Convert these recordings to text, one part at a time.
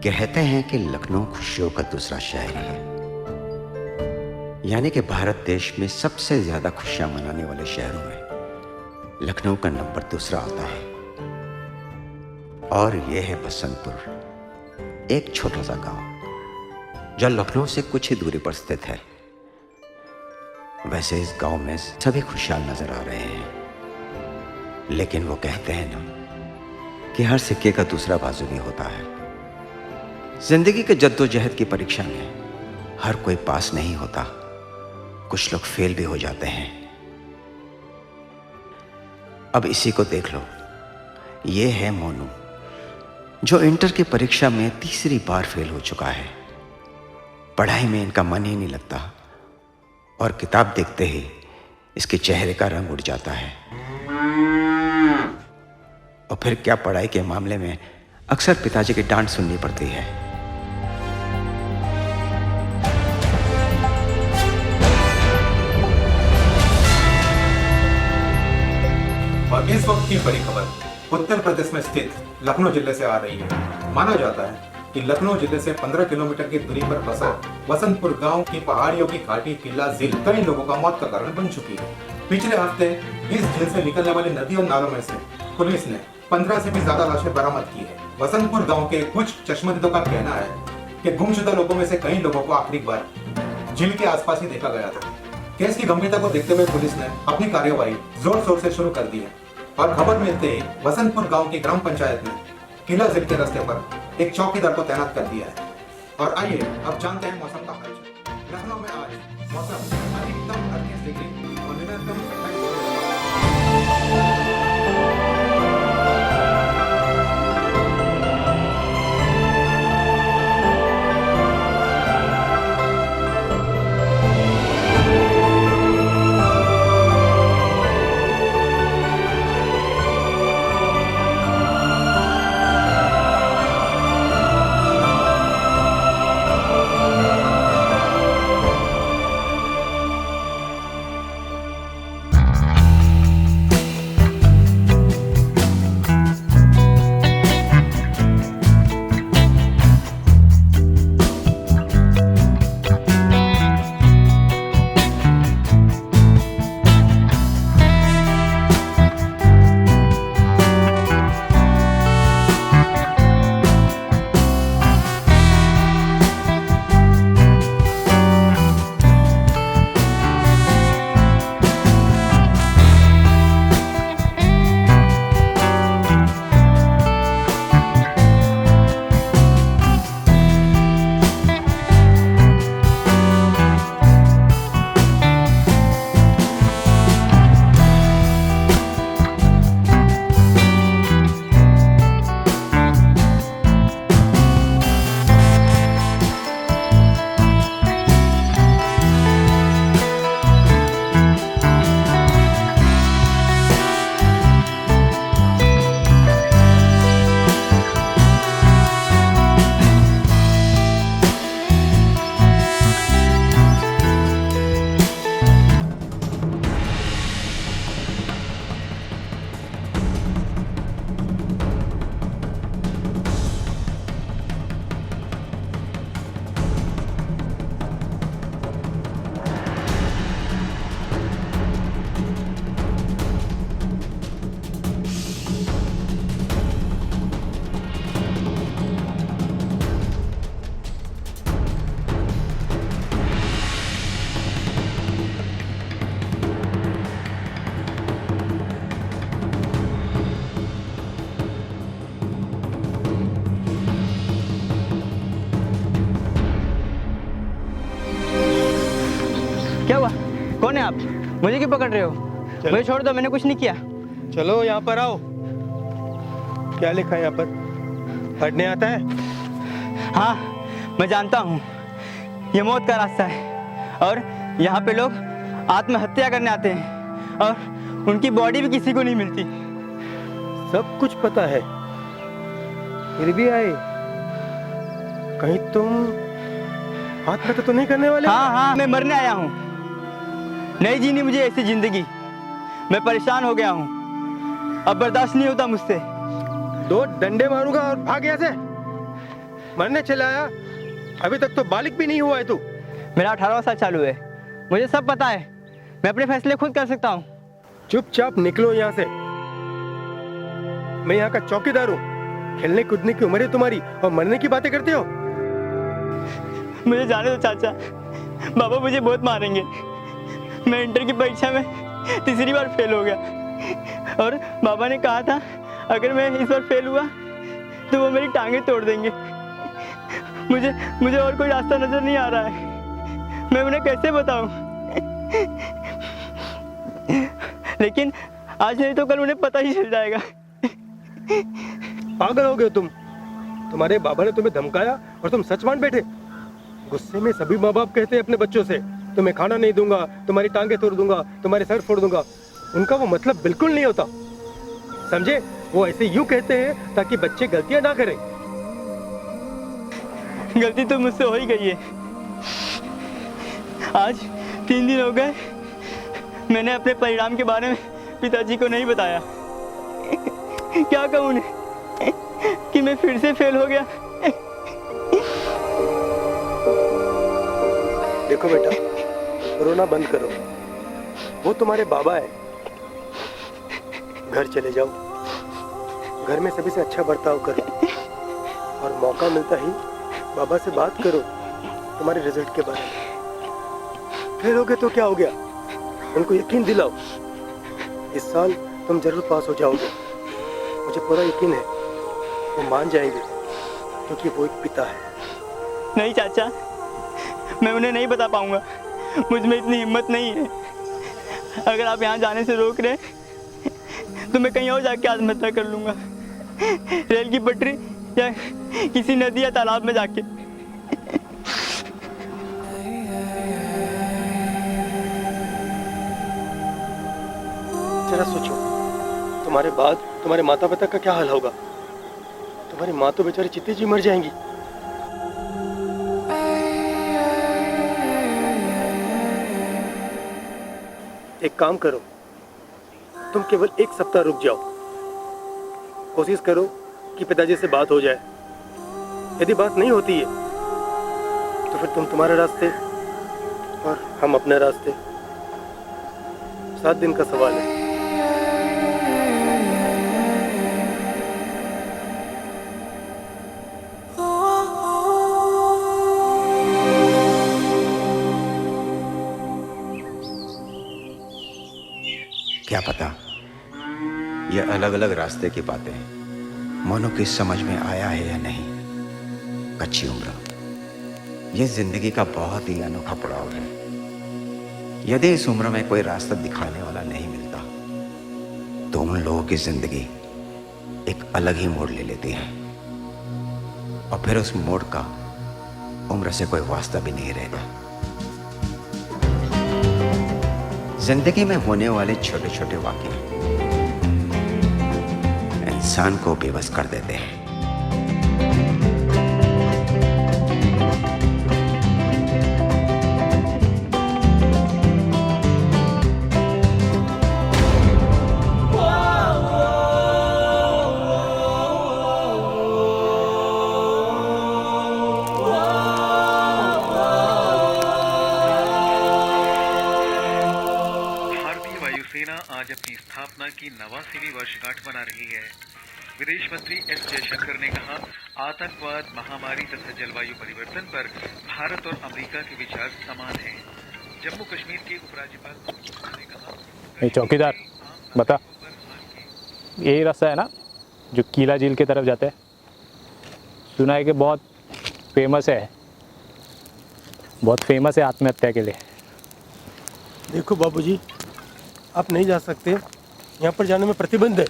कहते हैं कि लखनऊ खुशियों का दूसरा शहर है, यानी कि भारत देश में सबसे ज्यादा खुशियां मनाने वाले शहरों में लखनऊ का नंबर दूसरा आता है। और यह है बसंतपुर, एक छोटा सा गांव जो लखनऊ से कुछ ही दूरी पर स्थित है। वैसे इस गांव में सभी खुशहाल नजर आ रहे हैं, लेकिन वो कहते हैं ना कि हर सिक्के का दूसरा बाजू भी होता है। जिंदगी के जद्दोजहद की परीक्षा में हर कोई पास नहीं होता, कुछ लोग फेल भी हो जाते हैं। अब इसी को देख लो, ये है मोनू जो इंटर की परीक्षा में तीसरी बार फेल हो चुका है। पढ़ाई में इनका मन ही नहीं लगता और किताब देखते ही इसके चेहरे का रंग उड़ जाता है। और फिर क्या, पढ़ाई के मामले में अक्सर पिताजी की डांट सुननी पड़ती है। और इस वक्त की बड़ी खबर उत्तर प्रदेश में स्थित लखनऊ जिले से आ रही है। माना जाता है कि लखनऊ जिले से 15 किलोमीटर की दूरी पर बसा बसंतपुर गांव की पहाड़ियों की घाटी किला झील कई लोगों का मौत का कारण बन चुकी है। पिछले हफ्ते इस झील से निकलने वाली नदी और नालों में से पुलिस ने 15 से भी ज्यादा लाशें बरामद की है। बसंतपुर गाँव के कुछ चश्मदीदों का कहना है कि गुमशुदा लोगों में से कई लोगों को आखिरी बार झील के आसपास ही देखा गया था। केस की गंभीरता को देखते हुए पुलिस ने अपनी कार्यवाही जोर शोर से शुरू कर दी है और खबर मिलते ही बसंतपुर गांव की ग्राम पंचायत ने किला झील के रास्ते पर एक चौकीदार को तैनात कर दिया है। और आइए अब जानते हैं मौसम का हाल। लखनऊ में आज मौसम अधिकतम 38 डिग्री और न्यूनतम 28 डिग्री। क्या हुआ? कौन है आप? मुझे क्यों पकड़ रहे हो? मुझे छोड़ दो, मैंने कुछ नहीं किया। चलो यहाँ पर आओ। क्या लिखा है यहाँ पर? पढ़ने आता है? हाँ, मैं जानता हूँ ये मौत का रास्ता है और यहाँ पे लोग आत्महत्या करने आते हैं और उनकी बॉडी भी किसी को नहीं मिलती। सब कुछ पता है, फिर भी आए। कहीं तुम आत्महत्या तो नहीं करने वाले? हाँ, मैं मरने आया हूँ। नहीं जीनी मुझे ऐसी जिंदगी। मैं परेशान हो गया हूँ, अब बर्दाश्त नहीं होता मुझसे। 2 डंडे मारूंगा और भाग यहाँ से। मरने चला आया? अभी तक तो बालिग भी नहीं हुआ है तू। मेरा 18वां साल चालू है, मुझे सब पता है, मैं अपने फैसले खुद कर सकता हूँ। चुपचाप निकलो यहाँ से। मैं यहाँ का चौकीदार हूँ। खेलने कूदने की उम्र है तुम्हारी और मरने की बातें करते हो। मुझे जाने दो चाचा, बाबा मुझे बहुत मारेंगे। मैं इंटर की परीक्षा में तीसरी बार फेल हो गया और बाबा ने कहा था अगर मैं इस बार फेल हुआ तो वो मेरी टांगें तोड़ देंगे। मुझे और कोई रास्ता नजर नहीं आ रहा है, मैं उन्हें कैसे बताऊं? लेकिन आज नहीं तो कल उन्हें पता ही चल जाएगा। पागल हो गए तुम। तुम्हारे बाबा ने तुम्हें धमकाया और तुम सच मान बैठे। गुस्से में सभी माँ बाप कहते हैं अपने बच्चों से तुम्हें खाना नहीं दूंगा, तुम्हारी टांगे तोड़ दूंगा, तुम्हारे सर फोड़ दूंगा। उनका वो मतलब बिल्कुल नहीं होता, समझे? वो ऐसे यूं कहते हैं ताकि बच्चे गलतियां ना करें। गलती तो मुझसे हो ही गई है। आज 3 दिन हो गए मैंने अपने परिणाम के बारे में पिताजी को नहीं बताया। क्या कहूँ उन्हें कि मैं फिर से फेल हो गया? देखो बेटा, रोना बंद करो। वो तुम्हारे बाबा है। घर चले जाओ, घर में सभी से अच्छा बर्ताव करो और मौका मिलता ही बाबा से बात करो तुम्हारे रिजल्ट के बारे में। फेल हो गए तो क्या हो गया, उनको यकीन दिलाओ इस साल तुम जरूर पास हो जाओगे। मुझे पूरा यकीन है वो मान जाएंगे क्योंकि वो एक पिता है। नहीं चाचा, मैं उन्हें नहीं बता पाऊंगा, मुझ में इतनी हिम्मत नहीं है। अगर आप यहाँ जाने से रोक रहे तो मैं कहीं और जाके आत्महत्या कर लूंगा, रेल की पटरी या किसी नदी या तालाब में जाके। जरा सोचो, तुम्हारे बाद तुम्हारे माता पिता का क्या हाल होगा? तुम्हारी माँ तो बेचारी चित्ती जी मर जाएंगी। एक काम करो, तुम केवल 1 सप्ताह रुक जाओ। कोशिश करो कि पिताजी से बात हो जाए। यदि बात नहीं होती है तो फिर तुम तुम्हारे रास्ते और हम अपने रास्ते। 7 दिन का सवाल है। क्या पता ये अलग अलग रास्ते की बातें मनो की समझ में आया है या नहीं। कच्ची उम्र ये जिंदगी का बहुत ही अनोखा पड़ाव है। यदि इस उम्र में कोई रास्ता दिखाने वाला नहीं मिलता तो उन लोगों की जिंदगी एक अलग ही मोड़ ले लेती है और फिर उस मोड़ का उम्र से कोई वास्ता भी नहीं रहता। जिंदगी में होने वाले छोटे छोटे वाक़ये इंसान को बेबस कर देते हैं। आज अपनी स्थापना की 89वीं वर्षगांठ मना रही है। विदेश मंत्री एस जयशंकर ने कहा, आतंकवाद, महामारी तथा जलवायु परिवर्तन पर भारत और अमेरिका के विचार समान हैं। जम्मू कश्मीर के उपराज्यपाल ने कहा, चौकीदार बता, यही रास्ता है ना जो कीला झील की तरफ जाता है? सुना है कि बहुत फेमस है आत्महत्या के लिए। देखो बाबूजी, आप नहीं जा सकते, यहाँ पर जाने में प्रतिबंध है।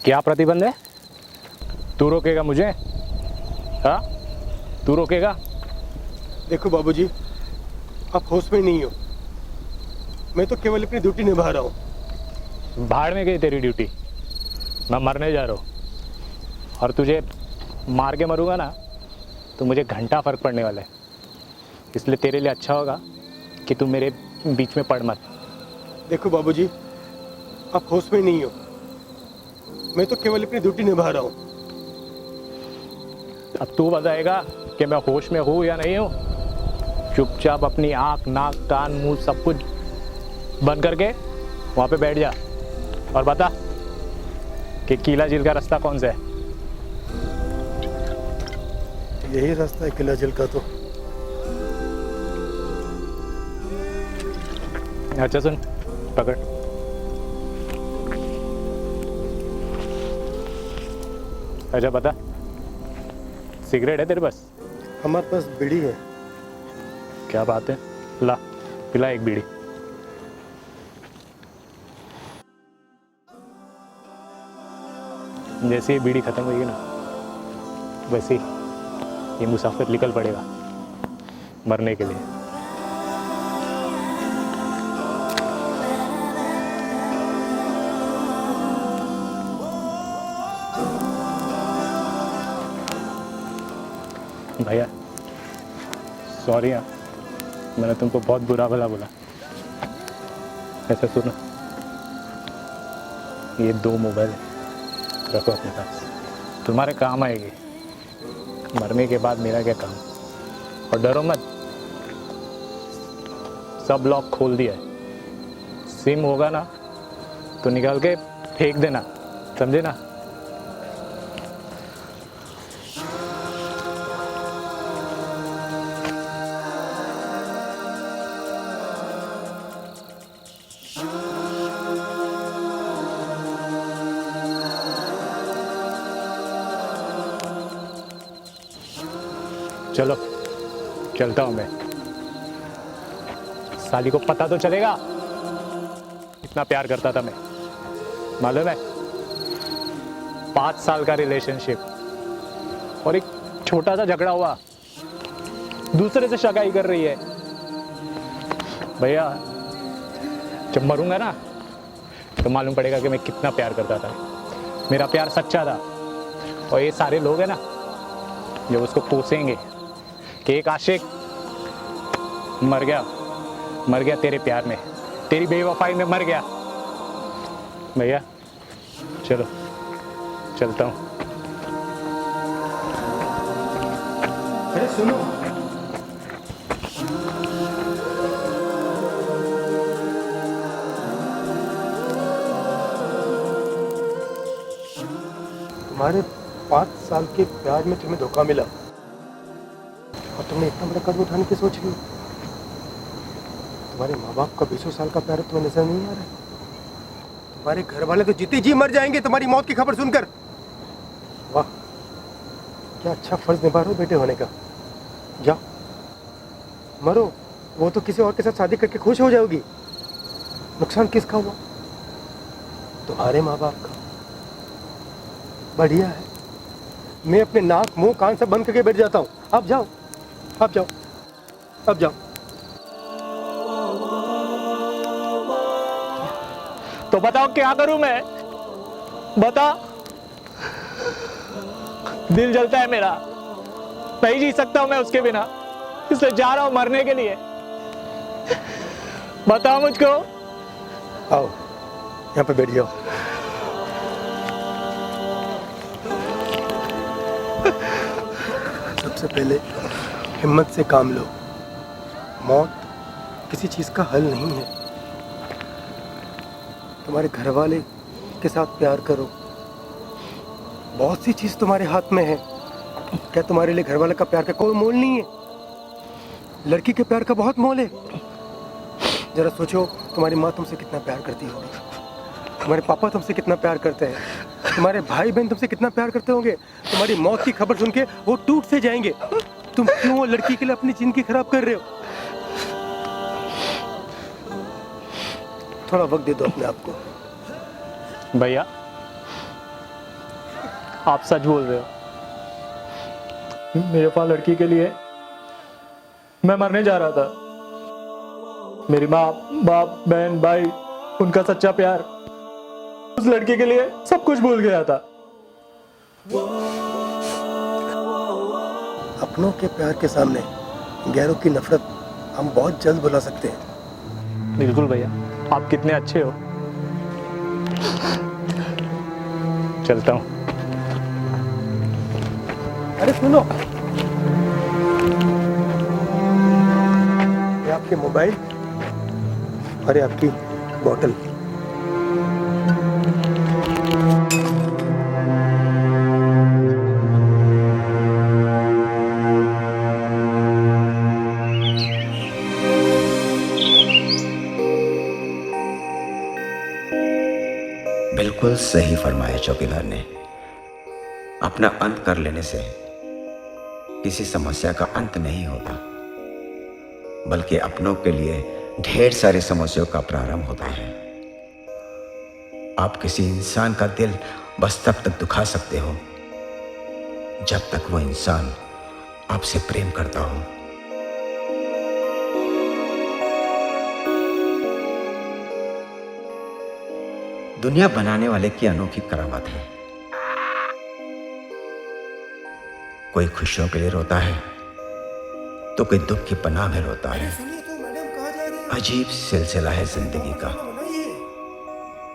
क्या प्रतिबंध है? तू रोकेगा मुझे? हाँ, तू रोकेगा? देखो बाबूजी, आप होश में नहीं हो। मैं तो केवल अपनी ड्यूटी निभा रहा हूँ। भाड़ में गई तेरी ड्यूटी। मैं मरने जा रहा हूँ और तुझे मार के मरूंगा ना तो मुझे घंटा फर्क पड़ने वाला है। इसलिए तेरे लिए अच्छा होगा कि तू मेरे बीच में पड़ मत। देखो बाबूजी, आप होश में नहीं हो। मैं तो केवल अपनी ड्यूटी निभा रहा हूँ। अब तू बताएगा कि मैं होश में हूँ या नहीं हूँ। चुपचाप अपनी आँख, नाक, कान, मुंह सब कुछ बंद करके वहाँ पे बैठ जा और बता कि किला झील का रास्ता कौन सा है। यही रास्ता है किला झील का। तो अच्छा सुन, पकड़। अच्छा बता, सिगरेट है तेरे पास? हमारे पास बीड़ी है। क्या बात है, ला पिला एक बीड़ी। जैसे ये बीड़ी खत्म होगी ना, वैसे ही ये मुसाफिर निकल पड़ेगा मरने के लिए। भैया सॉरी यार, मैंने तुमको बहुत बुरा भला बोला। ऐसा सुनो, ये 2 मोबाइल है, रखो अपने पास, तुम्हारे काम आएगी। मरने के बाद मेरा क्या काम। और डरो मत, सब लॉक खोल दिया है। सिम होगा ना तो निकाल के फेंक देना, समझे ना। चलो चलता हूं मैं। साली को पता तो चलेगा इतना प्यार करता था मैं, मालूम है। 5 साल का रिलेशनशिप और एक छोटा सा झगड़ा हुआ, दूसरे से शगाई कर रही है। भैया जब मरूंगा ना तो मालूम पड़ेगा कि मैं कितना प्यार करता था। मेरा प्यार सच्चा था। और ये सारे लोग हैं ना जो उसको कोसेंगे कि एक आशिक मर गया तेरे प्यार में, तेरी बेवफाई में मर गया। भैया चलो चलता हूँ। अरे सुनो, तुम्हारे 5 साल के प्यार में तुम्हें धोखा मिला और तुमने इतना बड़ा कदम उठाने की सोच ली। तुम्हारे माँ बाप का 20 साल का प्यार तुम्हें नजर नहीं आ रहा है। तुम्हारे घर वाले तो जीते जी मर जाएंगे तुम्हारी मौत की खबर सुनकर। वाह, क्या अच्छा फर्ज निभा रहे हो बेटे होने का। जाओ मरो, वो तो किसी और के साथ शादी करके खुश हो जाओगी। नुकसान किसका हुआ? तुम्हारे माँ बाप का। बढ़िया है, मैं अपने नाक, मुंह, कान सब बंद करके बैठ जाता हूँ। आप जाओ, आप जाओ, आप जाओ। तो बताओ क्या करूं मैं, बता। दिल जलता है मेरा, नहीं जी सकता हूं मैं उसके बिना, इसलिए जा रहा हूं मरने के लिए। बताओ मुझको। आओ यहाँ पे बैठ जाओ। सबसे पहले हिम्मत से काम लो। मौत किसी चीज़ का हल नहीं है। तुम्हारे घर वाले के साथ प्यार करो। बहुत सी चीज़ तुम्हारे हाथ में है। क्या तुम्हारे लिए घर वाले का प्यार का कोई मोल नहीं है? लड़की के प्यार का बहुत मोल है। जरा सोचो, तुम्हारी माँ तुमसे कितना प्यार करती होगी, तुम्हारे पापा तुमसे कितना प्यार करते हैं, तुम्हारे भाई बहन तुमसे कितना प्यार करते होंगे। तुम्हारी मौत की खबर सुन के वो टूट से जाएंगे। तुम क्यों वो लड़की के लिए अपनी जिंदगी खराब कर रहे हो? थोड़ा वक्त दे दो अपने आप को। भैया आप सच बोल रहे हो, मेरे पास लड़की के लिए मैं मरने जा रहा था। मेरी माँ बाप, बहन, भाई, उनका सच्चा प्यार, उस लड़की के लिए सब कुछ भूल गया था। अपनों के प्यार के सामने गैरों की नफरत हम बहुत जल्द भुला सकते हैं। बिल्कुल भैया, आप कितने अच्छे हो। चलता हूँ। अरे सुनो, ये आपके मोबाइल और ये आपकी बोतल। बिल्कुल सही फरमाया चौकीदार ने। अपना अंत कर लेने से किसी समस्या का अंत नहीं होता, बल्कि अपनों के लिए ढेर सारी समस्याओं का प्रारंभ होता है। आप किसी इंसान का दिल बस तब तक दुखा सकते हो जब तक वो इंसान आपसे प्रेम करता हो। दुनिया बनाने वाले की अनोखी करामत है। कोई खुशियों के लिए रोता है तो कोई दुख की पनाह में रोता है। अजीब सिलसिला है जिंदगी का।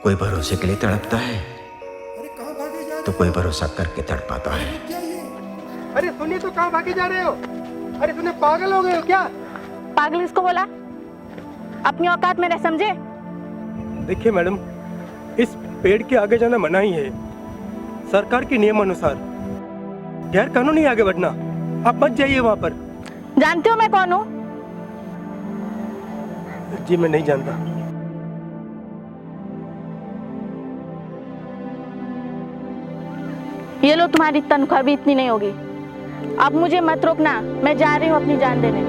कोई भरोसे के लिए तड़पता है तो कोई भरोसा करके तड़पाता है। अरे सुनिए, तो कहाँ भागे जा रहे हो? अरे सुनिए, पागल हो गए हो क्या? पागल इसको बोला? अपनी औकात में रह, समझे? देखिए मैडम, इस पेड़ के आगे जाना मना ही है, सरकार के नियम अनुसार। गैर कानूनी आगे बढ़ना, आप मत जाइए वहां पर। जानते हो मैं कौन हूँ? जी मैं नहीं जानता। ये लो, तुम्हारी तनख्वाह भी इतनी नहीं होगी। अब मुझे मत रोकना, मैं जा रही हूँ अपनी जान देने।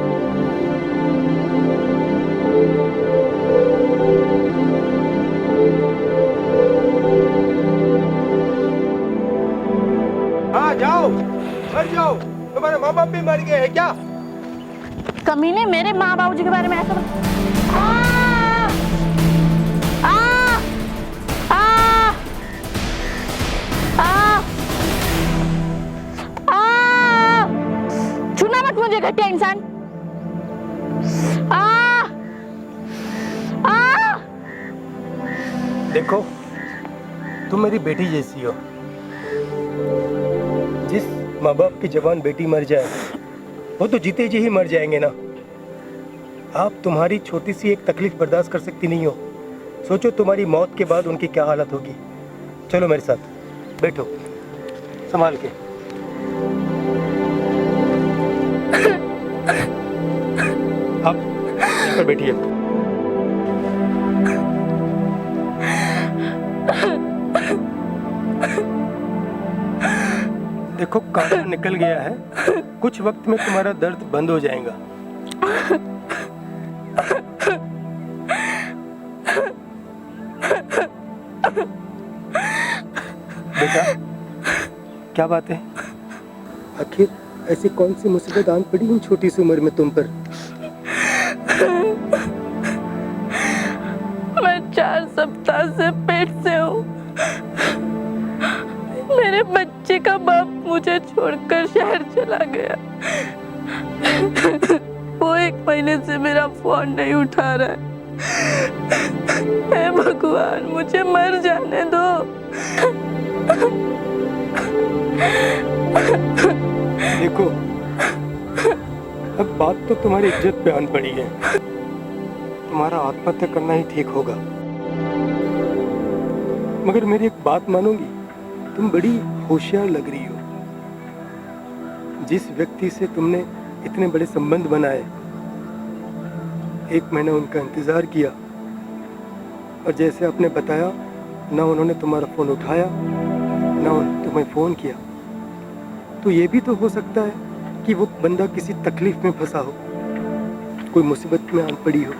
हाँ जाओ, मर जाओ। तुम्हारे माँ बाप भी मर गए हैं क्या? कमीने, मेरे माँ बाबू जी के बारे में ऐसा आ! आ! आ! आ! आ! छूना मत मुझे, घटिया इंसान। आ! आ! देखो, तुम मेरी बेटी जैसी हो। जिस माँ बाप की जवान बेटी मर जाए, वो तो जीते जी ही मर जाएंगे ना। आप तुम्हारी छोटी सी एक तकलीफ बर्दाश्त कर सकती नहीं हो। सोचो तुम्हारी मौत के बाद उनकी क्या हालत होगी। चलो मेरे साथ, बैठो संभाल के। आप यहाँ पर बैठिए। देखो, कांटा निकल गया है, कुछ वक्त में तुम्हारा दर्द बंद हो जाएगा। बेटा, क्या बात है? आखिर ऐसी कौन सी मुसीबत आन पड़ी इन छोटी सी उम्र में तुम पर? मैं 4 सप्ताह से पेट से हूँ। मेरे बच्चे का बाप मुझे छोड़कर शहर चला गया। वो 1 महीने से मेरा फोन नहीं उठा रहा है। हे भगवान, मुझे मर जाने दो। देखो, अब बात तो तुम्हारी इज्जत पे आन पड़ी है। तुम्हारा आत्महत्या करना ही ठीक होगा। मगर मेरी एक बात मानोगी? तुम बड़ी होशियार लग रही हो। जिस व्यक्ति से तुमने इतने बड़े संबंध बनाए, 1 महीना उनका इंतजार किया, और जैसे आपने बताया, ना उन्होंने तुम्हारा फोन उठाया, ना तुम्हें फोन किया। तो ये भी तो हो सकता है कि वो बंदा किसी तकलीफ में फंसा हो, कोई मुसीबत में आन पड़ी हो।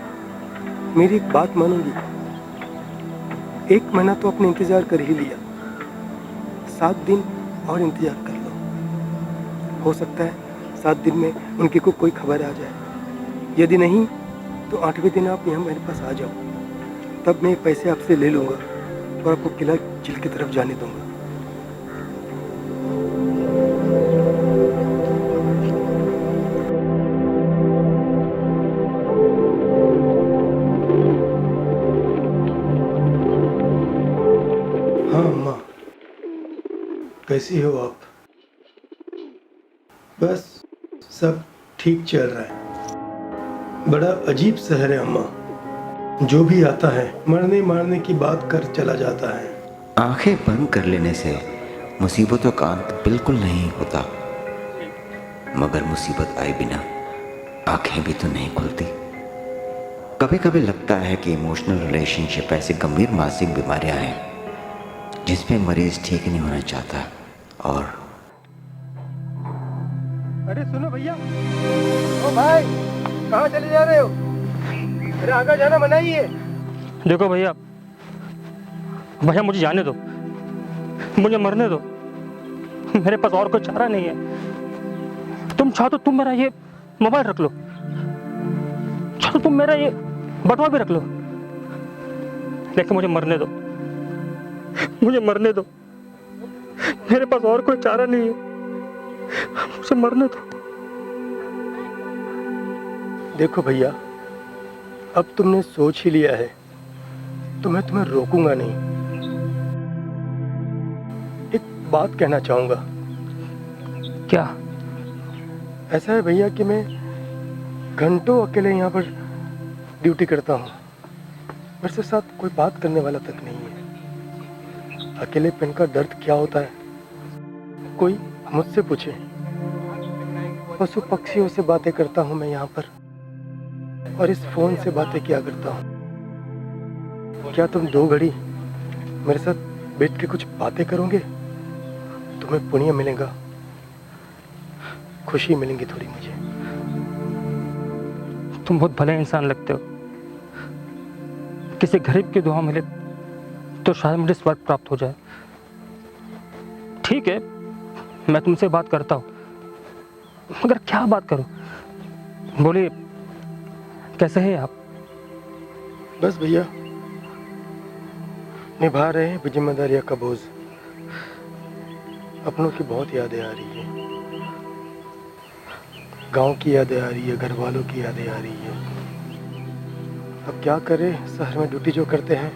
मेरी एक बात मानोगी? 1 महीना तो अपने इंतजार कर ही लिया, 7 दिन और इंतजार कर लो। हो सकता है 7 दिन में उनकी को कोई खबर आ जाए। यदि नहीं तो 8वें दिन आप यहाँ मेरे पास आ जाओ, तब मैं पैसे आपसे ले लूँगा और आपको किला झील की तरफ जाने दूंगा। हाँ अम्मा, कैसी हो आप? बस सब ठीक चल रहा है। बड़ा अजीब शहर है अम्मा, जो भी आता है मरने मारने की बात कर चला जाता है। आंखें बंद कर लेने से मुसीबतों का अंत बिल्कुल नहीं होता, मगर मुसीबत आए बिना आंखें भी तो नहीं खुलती। कभी कभी लगता है कि इमोशनल रिलेशनशिप ऐसी गंभीर मानसिक बीमारियां हैं जिसमें मरीज ठीक नहीं होना चाहता। और अरे सुनो भैया, ओ भाई, कहाँ चले जा रहे हो? अरे आगे जाना मना ही है। देखो भैया, भैया मुझे जाने दो, मुझे मरने दो, मेरे पास और कोई चारा नहीं है। तुम चाहो तो तुम मेरा ये मोबाइल रख लो, चाहो तुम मेरा ये बटुआ भी रख लो, लेकिन मुझे मरने दो, मुझे मरने दो। मेरे पास और कोई चारा नहीं है, मुझे मरने दो। देखो भैया, अब तुमने सोच ही लिया है तो मैं तुम्हें रोकूंगा नहीं। एक बात कहना चाहूंगा। क्या? ऐसा है भैया कि मैं घंटों अकेले यहाँ पर ड्यूटी करता हूँ, मेरे से साथ कोई बात करने वाला तक नहीं है। अकेलेपन का दर्द क्या होता है कोई मुझसे पूछे। पशु पक्षियों से बातें करता हूँ मैं यहाँ पर, और इस फोन से बातें क्या करता हूँ। क्या तुम 2 घड़ी मेरे साथ बैठ के कुछ बातें करोगे? तुम्हें पुण्य मिलेगा, खुशी मिलेंगी थोड़ी मुझे। तुम बहुत भले इंसान लगते हो। किसी गरीब की दुआ मिले तो शायद मुझे स्वर्ग प्राप्त हो जाए। ठीक है, मैं तुमसे बात करता हूँ, मगर क्या बात करूं? बोलिए, कैसे हैं आप? बस भैया, निभा रहे हैं जिम्मेदारियां का बोझ। अपनों की बहुत यादें आ रही है, गांव की यादें आ रही है, घर वालों की यादें आ रही है। अब क्या करें, शहर में ड्यूटी जो करते हैं,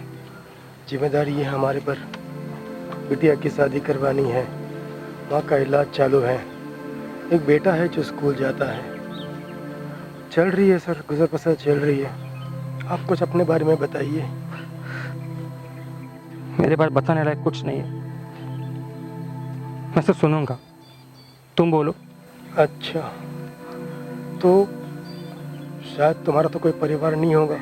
जिम्मेदारी है हमारे पर। बिटिया की शादी करवानी है, माँ का इलाज चालू है, एक बेटा है जो स्कूल जाता है। चल रही है सर, गुजर बसर चल रही है। आप कुछ अपने बारे में बताइए। मेरे बारे बताने लायक कुछ नहीं है, मैं सिर्फ सुनूंगा, तुम बोलो। अच्छा, तो शायद तुम्हारा तो कोई परिवार नहीं होगा,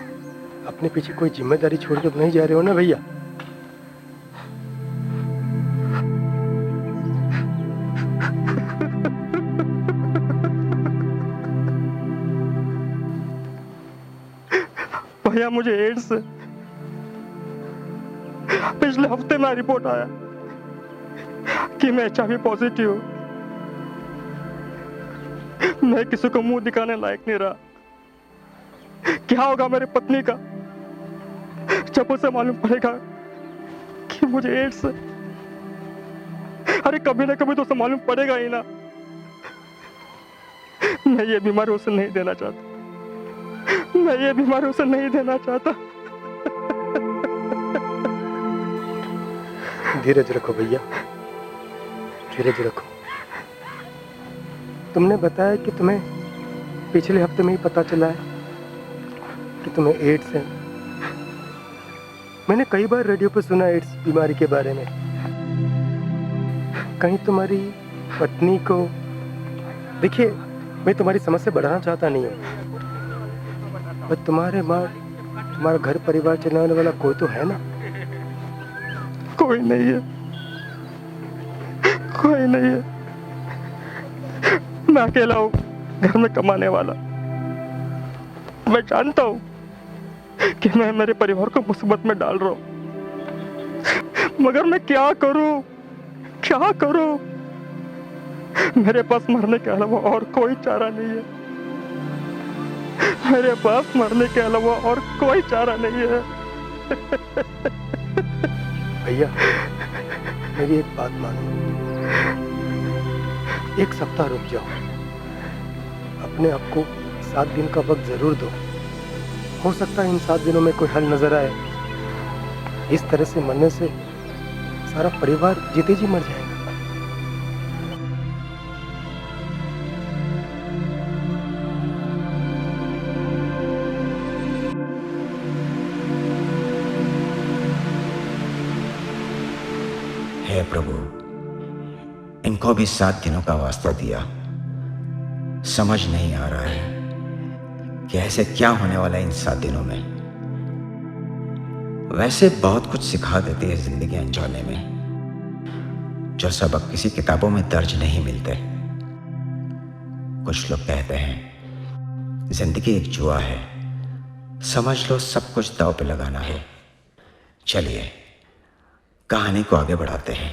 अपने पीछे कोई जिम्मेदारी छोड़ के नहीं जा रहे हो ना भैया? भैया मुझे एड्स है। पिछले हफ्ते में रिपोर्ट आया कि मैं HIV पॉजिटिव हूं। मैं किसी को मुंह दिखाने लायक नहीं रहा। क्या होगा मेरी पत्नी का जब उसे मालूम पड़ेगा कि मुझे एड्स है? अरे कभी ना कभी तो उसे मालूम पड़ेगा ही ना। मैं ये बीमारी उसे नहीं देना चाहता, मैं ये बीमारी उसे नहीं देना चाहता। धीरज रखो भैया, धीरज रखो। तुमने बताया कि तुम्हें पिछले हफ्ते में ही पता चला है कि तुम्हें एड्स है। मैंने कई बार रेडियो पर सुना एड्स बीमारी के बारे में। कहीं तुम्हारी पत्नी को, देखिए मैं तुम्हारी समस्या बढ़ाना चाहता नहीं हूँ, पर तुम्हारा घर परिवार चलाने वाला कोई तो है ना? कोई नहीं है, कोई नहीं है। मैं अकेला हूँ घर में कमाने वाला। मैं जानता हूँ कि मैं मेरे परिवार को मुसीबत में डाल रहा हूँ, मगर मैं क्या करूँ, क्या करूँ? मेरे पास मरने के अलावा और कोई चारा नहीं है। मेरे पास मरने के अलावा और कोई चारा नहीं है। भैया मेरी एक बात मानो, 1 सप्ताह रुक जाओ, अपने आप को 7 दिन का वक्त जरूर दो। हो सकता है इन 7 दिनों में कोई हल नजर आए। इस तरह से मरने से सारा परिवार जीते जी मर जाएगा। है प्रभु, इनको भी 7 दिनों का वास्ता दिया। समझ नहीं आ रहा है कि ऐसे क्या होने वाला है इन 7 दिनों में। वैसे बहुत कुछ सिखा देती है जिंदगी अनजाने में, जो सबक किसी किताबों में दर्ज नहीं मिलते। कुछ लोग कहते हैं जिंदगी एक जुआ है, समझ लो सब कुछ दांव पे लगाना है। चलिए कहानी को आगे बढ़ाते हैं।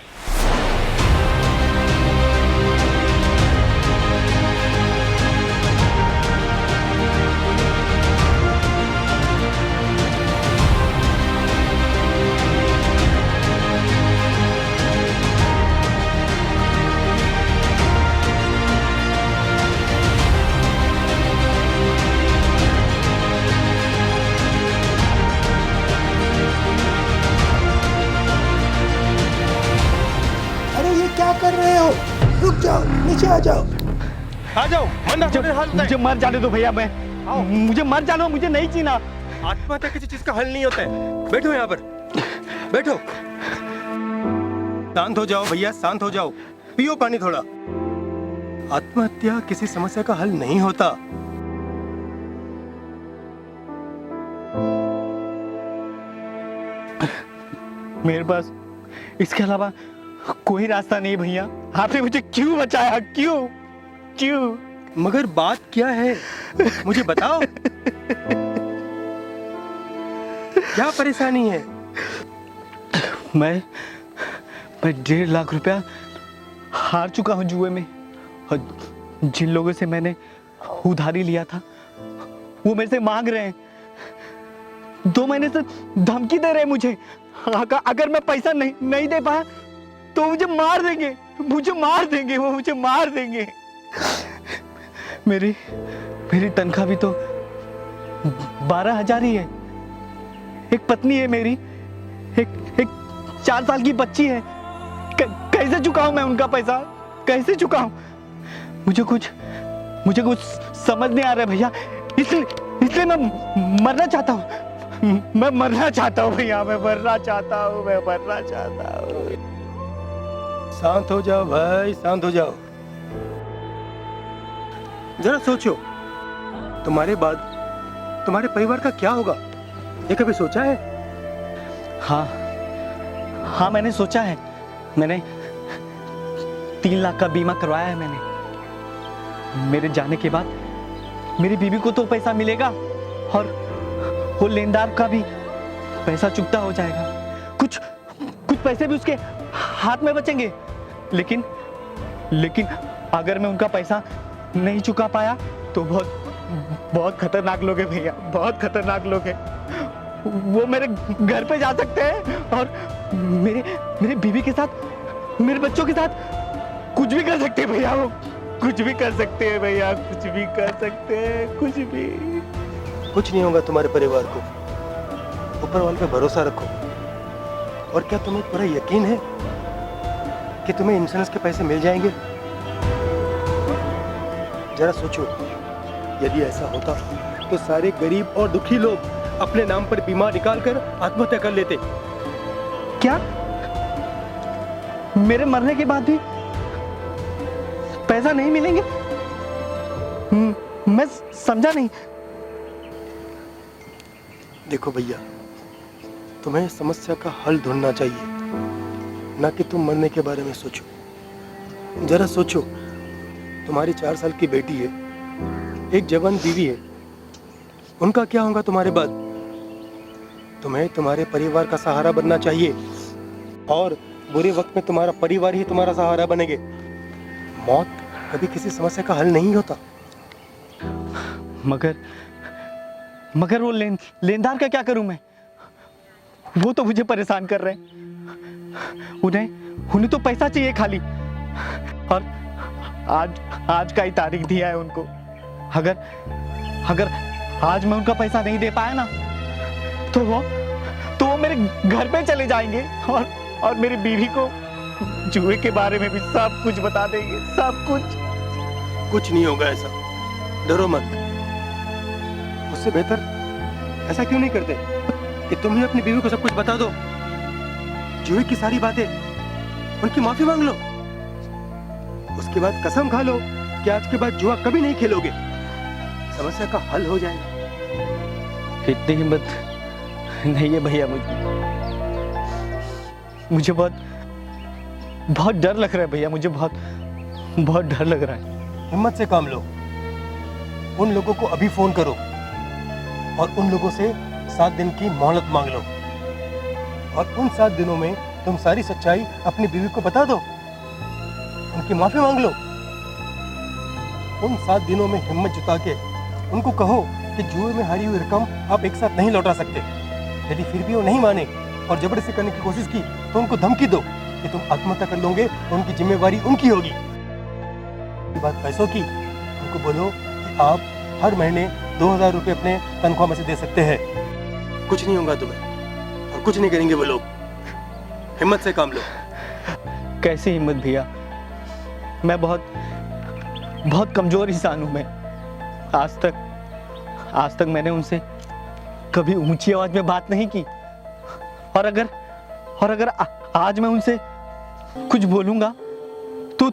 अरे ये क्या कर रहे हो? रुक जाओ, नीचे आ जाओ। आ जाओ, वरना बुरे हाल मुझे मर जाने दो भैया, मुझे मर जाने दो, मुझे नहीं जीना। आत्महत्या किसी चीज का हल नहीं होता है। बैठो यहाँ पर, बैठो। शांत हो जाओ भैया, शांत हो जाओ। पियो पानी थोड़ा। आत्महत्या किसी समस्या का हल नहीं होता। मेरे पास इसके अलावा कोई रास्ता नहीं भैया। आपने मुझे क्यों बचाया? क्यों क्यों? मगर बात क्या है, मुझे बताओ। क्या परेशानी है? मैं 1.5 लाख रुपया हार चुका हूँ जुए में, और जिन लोगों से मैंने उधारी लिया था वो मेरे से मांग रहे हैं। 2 महीने से धमकी दे रहे हैं मुझे। अगर मैं पैसा नहीं दे पाया तो मुझे मार देंगे, वो मुझे मार देंगे। मेरी तनख्वाह भी तो 12,000 ही है। एक पत्नी है मेरी, एक 4 साल की बच्ची है। कैसे चुकाऊं मैं उनका पैसा? कैसे चुकाऊं? मुझे कुछ समझ नहीं आ रहा है भैया। इसलिए मैं मरना चाहता हूँ। मैं मरना चाहता हूँ भैया, मैं मरना चाहता हूँ। शांत हो जाओ भाई, शांत हो जाओ। जरा सोचो, तुम्हारे बाद तुम्हारे परिवार का क्या होगा? ये कभी सोचा है? हाँ, मैंने सोचा है। मैंने 3 लाख का बीमा करवाया है मैंने। मेरे जाने के बाद मेरी बीवी को तो पैसा मिलेगा, और वो लेनदार का भी पैसा चुकता हो जाएगा। कुछ पैसे भी उसके हाथ में बचेंगे। लेकिन अगर मैं उनका पैसा नहीं चुका पाया तो बहुत खतरनाक लोग हैं भैया, बहुत खतरनाक लोग हैं। वो मेरे घर पे जा सकते हैं और मेरे बीवी के साथ, मेरे बच्चों के साथ कुछ भी कर सकते हैं भैया। वो कुछ भी कर सकते हैं भैया, कुछ भी कर सकते हैं, कुछ भी। कुछ नहीं होगा तुम्हारे परिवार को। ऊपर वाले पे भरोसा रखो। और क्या तुम्हें पूरा यकीन है कि तुम्हें इंश्योरेंस के पैसे मिल जाएंगे? जरा सोचो, यदि ऐसा होता तो सारे गरीब और दुखी लोग अपने नाम पर बीमा निकाल कर आत्महत्या कर लेते। क्या? मेरे मरने के बाद भी पैसा नहीं मिलेंगे? मैं समझा नहीं। देखो भैया, तुम्हें समस्या का हल ढूंढना चाहिए, ना कि तुम मरने के बारे में सोचो। जरा सोचो, तुम्हारी 4 साल की बेटी है, एक जवान बीवी है, उनका क्या होगा तुम्हारे बाद? तुम्हें तुम्हारे परिवार का सहारा बनना चाहिए, और बुरे वक्त में तुम्हारा परिवार ही तुम्हारा सहारा बनेंगे। मौत कभी किसी समस्या का हल नहीं होता। मगर वो लेनदार का क्या करूं मैं? वो तो मुझे परेशान कर रहे हैं। उन्हें तो पैसा चाहिए खाली, और आज का ही तारीख दिया है उनको। अगर आज मैं उनका पैसा नहीं दे पाया ना तो वो मेरे घर पे चले जाएंगे, और मेरी बीवी को जुए के बारे में भी सब कुछ बता देंगे, सब कुछ। कुछ नहीं होगा ऐसा, डरो मत। उससे बेहतर ऐसा क्यों नहीं करते कि तुम ही अपनी बीवी को सब कुछ बता दो। जुए की सारी बातें उनकी माफी मांग लो। उसके बाद कसम खा लो कि आज के बाद जुआ कभी नहीं खेलोगे। समस्या का हल हो जाएगा। इतनी हिम्मत नहीं है भैया मुझे बहुत डर लग रहा है भैया, मुझे बहुत डर लग रहा है। हिम्मत से काम लो। उन लोगों को अभी फोन करो और उन लोगों से 7 दिन की मोहलत मांग लो, और उन 7 दिनों में तुम सारी सच्चाई अपनी बीवी को बता दो, उनकी माफी मांग लो। उन 7 दिनों में हिम्मत जुटा के उनको कहो कि जुए में हारी हुई रकम आप एक साथ नहीं लौटा सकते। यदि फिर भी वो नहीं माने और जबरदस्ती करने की कोशिश की तो उनको धमकी दो कि तुम आत्महत्या कर लोगे और उनकी जिम्मेवारी उनकी होगी। बात पैसों की, उनको बोलो कि आप हर महीने 2000 रुपये अपने तनख्वाह में से दे सकते हैं। कुछ नहीं होगा तुम्हें और कुछ नहीं करेंगे वो लोग। हिम्मत से काम लो। कैसी हिम्मत भैया, मैं बहुत कमजोर इंसान हूं। मैं आज तक मैंने उनसे कभी ऊंची आवाज में बात नहीं की, और अगर आज मैं उनसे कुछ बोलूंगा तो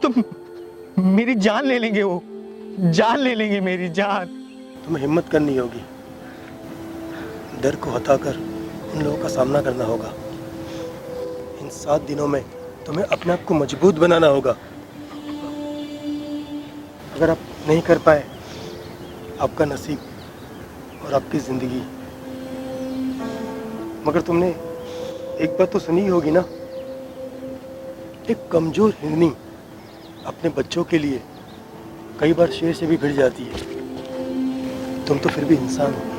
मेरी जान ले लेंगे, वो जान ले लेंगे, मेरी जान। तुम्हें हिम्मत करनी होगी। डर को हटाकर उन लोगों का सामना करना होगा। इन 7 दिनों में तुम्हें अपने आप को मजबूत बनाना होगा। अगर आप नहीं कर पाए, आपका नसीब और आपकी जिंदगी। मगर तुमने एक बात तो सुनी होगी ना, एक कमजोर हिरनी अपने बच्चों के लिए कई बार शेर से भी भिड़ जाती है। तुम तो फिर भी इंसान हो।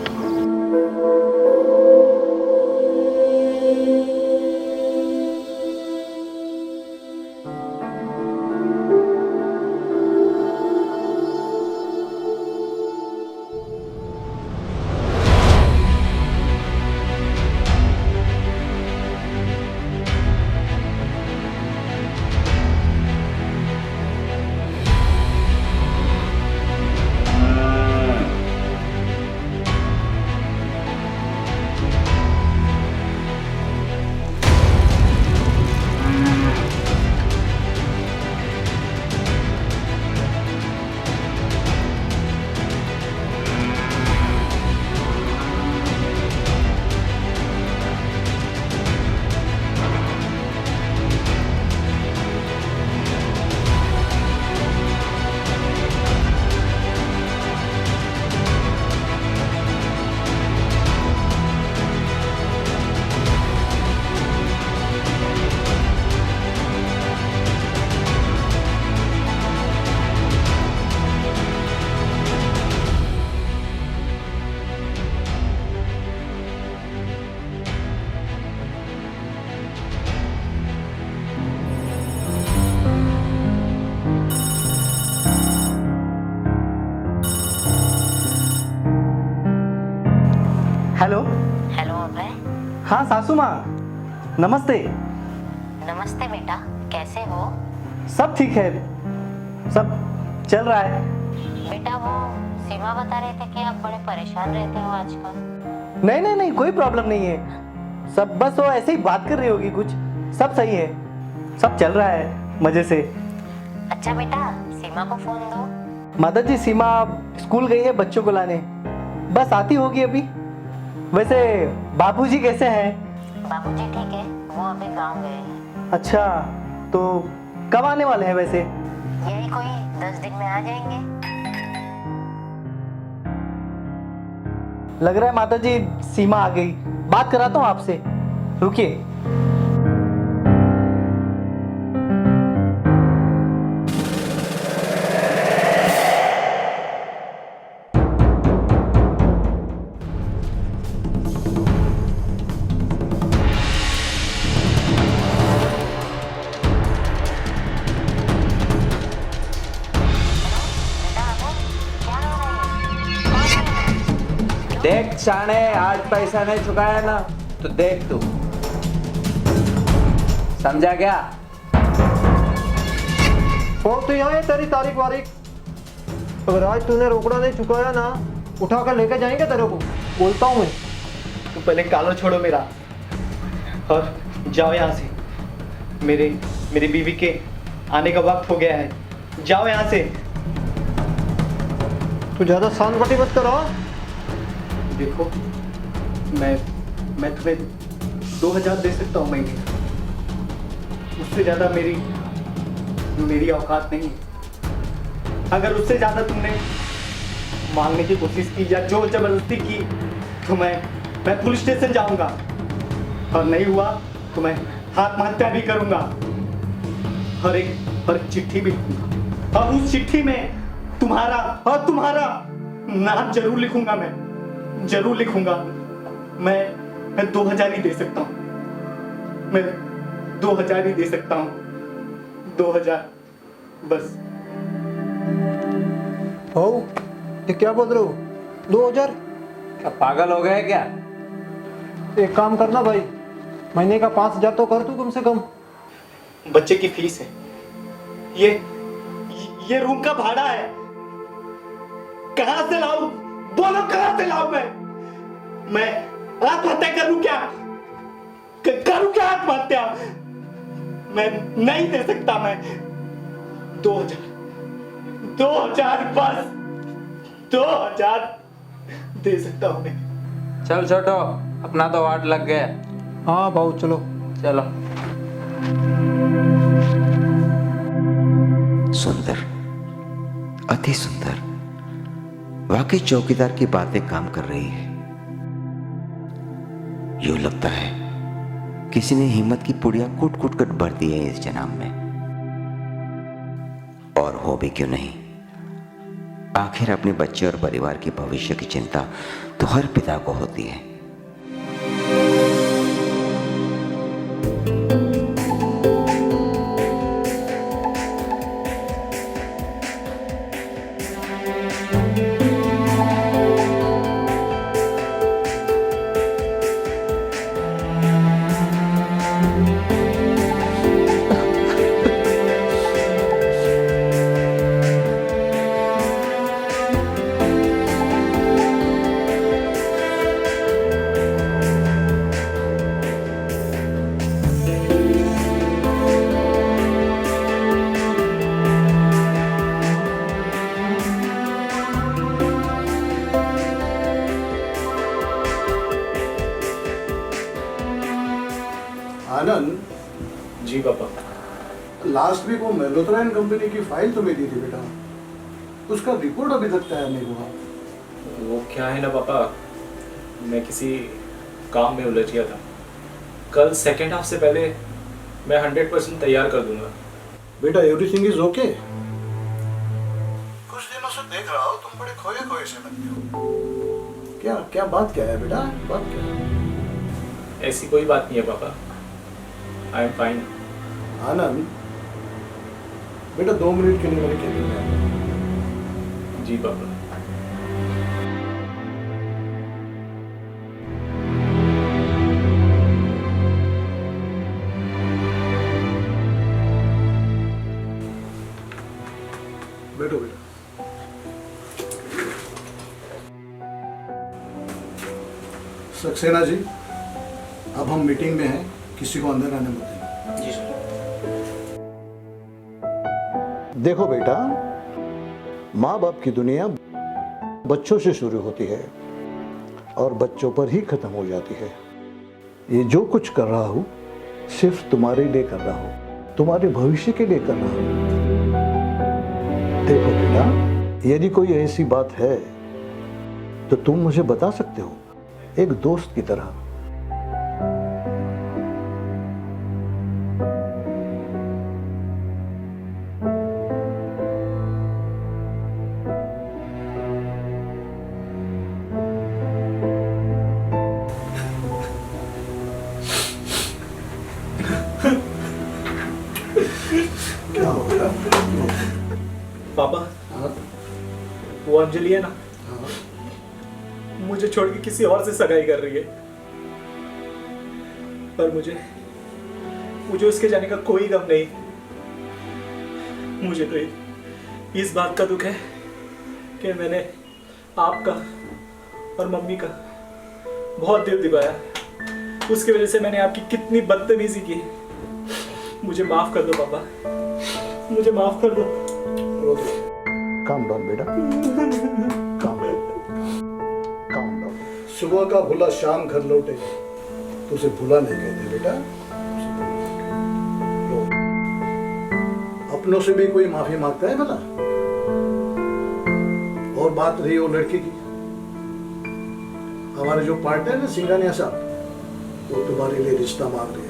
हेलो हेलो अभय। हाँ सासू माँ, नमस्ते। नमस्ते बेटा, कैसे हो? सब ठीक है, सब चल रहा है। बेटा वो सीमा बता रहे थे कि आप बड़े परेशान रहते हो आजकल। नहीं, कोई प्रॉब्लम नहीं है। सब बस वो ऐसे ही बात कर रही होगी कुछ। सब सही है, सब चल रहा है मजे से। अच्छा बेटा, सीमा को फोन दो। माता जी, सीमा स्कूल गई है बच्चों को लाने, बस आती होगी अभी। वैसे बाबूजी कैसे हैं? बाबूजी ठीक है, वो अभी गांव गए हैं। अच्छा, तो कब आने वाले हैं वैसे? यही कोई 10 दिन में आ जाएंगे। लग रहा है माता जी सीमा आ गई। बात कराता हूँ आपसे, रुकिए। देख शाने, आज पैसा नहीं चुकाया ना तो देख तू, समझा क्या? और तो यहाँ है तेरी तारीख वारीख। अगर आज तूने रोकड़ा नहीं चुकाया ना, उठा कर लेके जाएंगे तेरे को, बोलता हूँ मैं। तो पहले कॉलर छोड़ो मेरा और जाओ यहाँ से। मेरे मेरी बीवी के आने का वक्त हो गया है, जाओ यहाँ से। तू ज्यादा शान बटी मत करो। देखो मैं तुम्हें 2000 दे सकता हूँ महीने का, उससे ज्यादा मेरी औकात नहीं है। अगर उससे ज्यादा तुमने मांगने की कोशिश की या जोर जबरदस्ती की तो मैं पुलिस स्टेशन जाऊंगा, और नहीं हुआ तो मैं आत्महत्या भी करूंगा, और एक चिट्ठी भी लिखूंगा, और उस चिट्ठी में तुम्हारा नाम जरूर लिखूंगा। मैं जरूर लिखूंगा। मैं 2000 ही दे सकता हूँ, मैं 2000 ही दे सकता हूँ, 2000 बस। हो ये क्या बोल रहे हो? 2000? क्या पागल हो गए क्या? एक काम करना भाई, महीने का 5000 तो कर तू कम से कम। बच्चे की फीस है, ये रूम का भाड़ा है, कहां से लाऊं? बोलो कहां से लाऊं? मैं आत्महत्या करूं क्या? करूं क्या आत्महत्या? मैं नहीं दे सकता। मैं 2000 बस 2000 दे सकता हूं मैं। चल छोटो, अपना तो वाट लग गया। हाँ भाऊ चलो। चलो। सुंदर, अति सुंदर। वाकई चौकीदार की बातें काम कर रही है। यूं लगता है किसी ने हिम्मत की पुड़िया कूट कूट कर भर दी है इस जन्म में। और हो भी क्यों नहीं, आखिर अपने बच्चे और परिवार के भविष्य की चिंता तो हर पिता को होती है। आनंद जी पापा। लास्ट वीक वो मेलोथ्राइन कंपनी की फाइल तुम्हें दी थी बेटा, उसका रिपोर्ट अभी तक तैयार नहीं हुआ। वो क्या है ना पापा, मैं किसी काम में उलझ गया था। कल सेकेंड हाफ से पहले मैं 100% तैयार कर दूंगा। बेटा एवरीथिंग इज ओके। कुछ दिनों से देख रहा हूँ तुम बड़े खोए खोए से लगते हो। क्या बात क्या है बेटा, बात क्या है? ऐसी कोई बात नहीं है पापा, आई एम फाइन। आनंद बेटा 2 मिनट के लिए मेरे केबिन में आ। जी पापा। बैठो बेटा। सक्सेना जी, अब हम मीटिंग में हैं, किसी को अंदर आने मत देना। जी सर। देखो बेटा, माँ बाप की दुनिया बच्चों से शुरू होती है और बच्चों पर ही खत्म हो जाती है। ये जो कुछ कर रहा हूँ सिर्फ तुम्हारे लिए कर रहा हूँ, तुम्हारे भविष्य के लिए कर रहा हूँ। देखो बेटा, यदि कोई ऐसी बात है तो तुम मुझे बता सकते हो, एक दोस्त की तरह। क्या हो गया? पापा, वो अंजलि है ना, मुझे छोड़ के किसी और से सगाई कर रही है, पर मुझे उसके जाने का कोई गम नहीं। मुझे तो इस बात का दुख है कि मैंने आपका और मम्मी का बहुत दिल दिखाया। उसकी वजह से मैंने आपकी कितनी बदतमीजी की, मुझे माफ कर दो पापा, मुझे माफ कर दो। काम डाउन बेटा, काम डाउन। सुबह का भूला शाम घर लौटे, तो उसे भूला नहीं कहते बेटा। लो। अपनों से भी कोई माफी मांगता है भला? और बात रही वो लड़की की, हमारे जो पार्टनर है सिंघानिया साहब, वो तुम्हारे लिए रिश्ता मांग रहे हैं।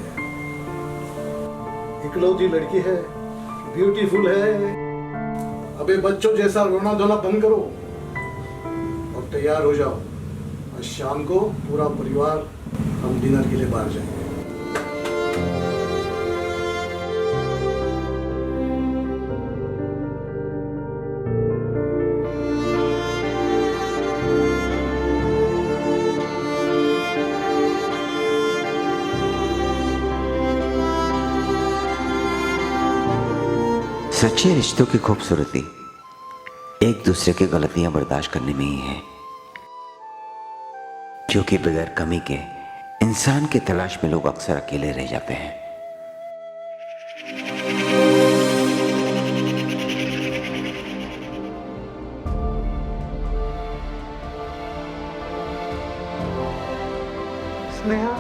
इकलौती लड़की है, ब्यूटीफुल है। अबे बच्चों जैसा रोना धोना बंद करो और तैयार हो जाओ। आज शाम को पूरा परिवार हम डिनर के लिए बाहर जाएंगे। सच्चे रिश्तों की खूबसूरती एक दूसरे की गलतियां बर्दाश्त करने में ही है, क्योंकि बगैर कमी के इंसान की तलाश में लोग अक्सर अकेले रह जाते हैं। स्नेहा,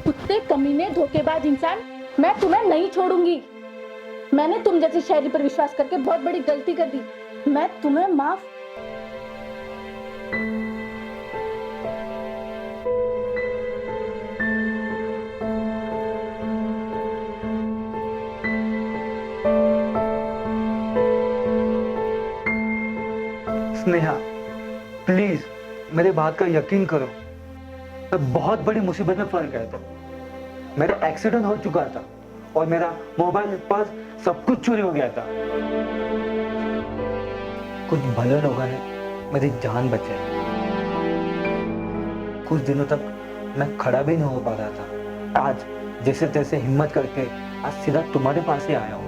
कुत्ते, कमीने, धोखेबाज इंसान, मैं तुम्हें नहीं छोड़ूंगी। मैंने तुम जैसी शहरी पर विश्वास करके बहुत बड़ी गलती कर दी। मैं तुम्हें माफ स्नेहा, प्लीज मेरे बात का यकीन करो। मैं बहुत बड़ी मुसीबत में फंस गया था। मेरा एक्सीडेंट हो चुका था और मेरा मोबाइल, पर्स सब कुछ चोरी हो गया था। कुछ भले लोगों ने मेरी जान बचाई। कुछ दिनों तक मैं खड़ा भी नहीं हो पा रहा था। आज जैसे तैसे हिम्मत करके आज सीधा तुम्हारे पास ही आया हूँ।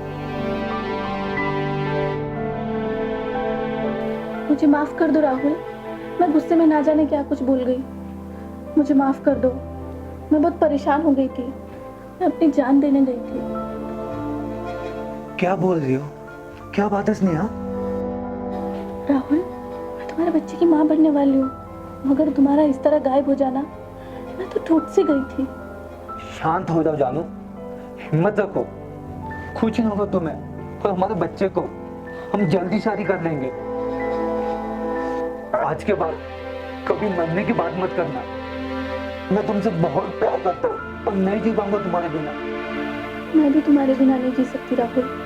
मुझे माफ कर दो राहुल। मैं गुस्से में ना जाने क्या कुछ भूल गई। मुझे माफ कर दो। मैं बहुत परेशान हो गई थी। मैं अपनी जान देने गई थी। क्या बोल रही हो? क्या बात है स्नेहा? राहुल, मैं तुम्हारे बच्चे की माँ बनने वाली हूँ, मगर तुम्हारा इस तरह गायब हो जाना, मैं तो टूट सी गई थी। शांत हो जाओ जानू, हिम्मत रखो। कुछ नहीं होगा तुम्हें और हमारे बच्चे को। हम जल्दी शादी कर लेंगे। आज के बाद कभी मरने की बात मत करना। मैं तुमसे बहुत प्यार करता हूँ और नहीं जी पाऊंगा तुम्हारे बिना। मैं भी तुम्हारे बिना नहीं जी सकती राहुल।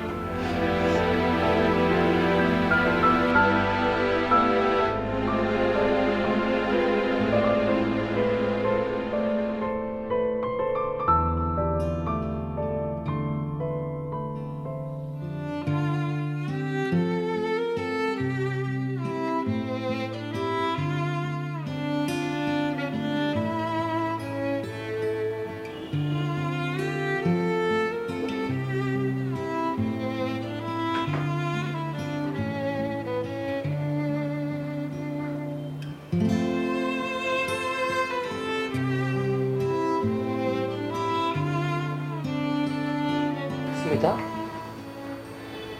स्मिता,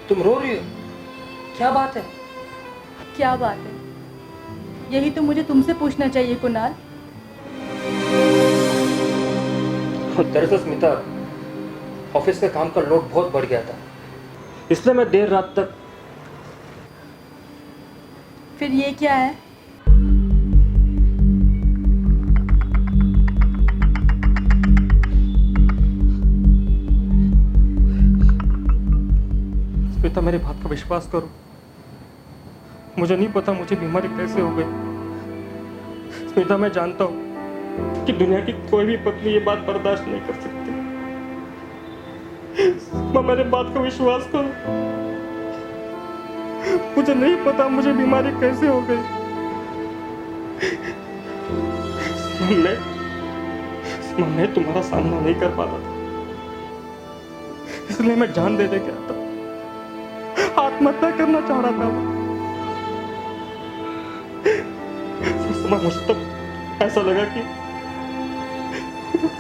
तुम रो रही हो? क्या बात है? क्या बात है? यही तो मुझे तुमसे पूछना चाहिए कुणाल। दरअसल स्मिता, ऑफिस का काम का लोड बहुत बढ़ गया था, इसलिए मैं देर रात तक। फिर ये क्या है? स्मिता, मेरी बात का विश्वास करो। मुझे नहीं पता मुझे बीमारी कैसे हो गई। स्मिता, मैं जानता हूँ कि दुनिया की कोई भी पत्नी ये बात बर्दाश्त नहीं कर सकती। मेरे बात का विश्वास करो। मुझे नहीं पता मुझे बीमारी कैसे हो गई। सीमा, मैं तुम्हारा सामना नहीं कर पाता था, इसलिए मैं जान दे गया था, आत्महत्या करना चाह रहा था। सीमा, मुझे तो ऐसा लगा कि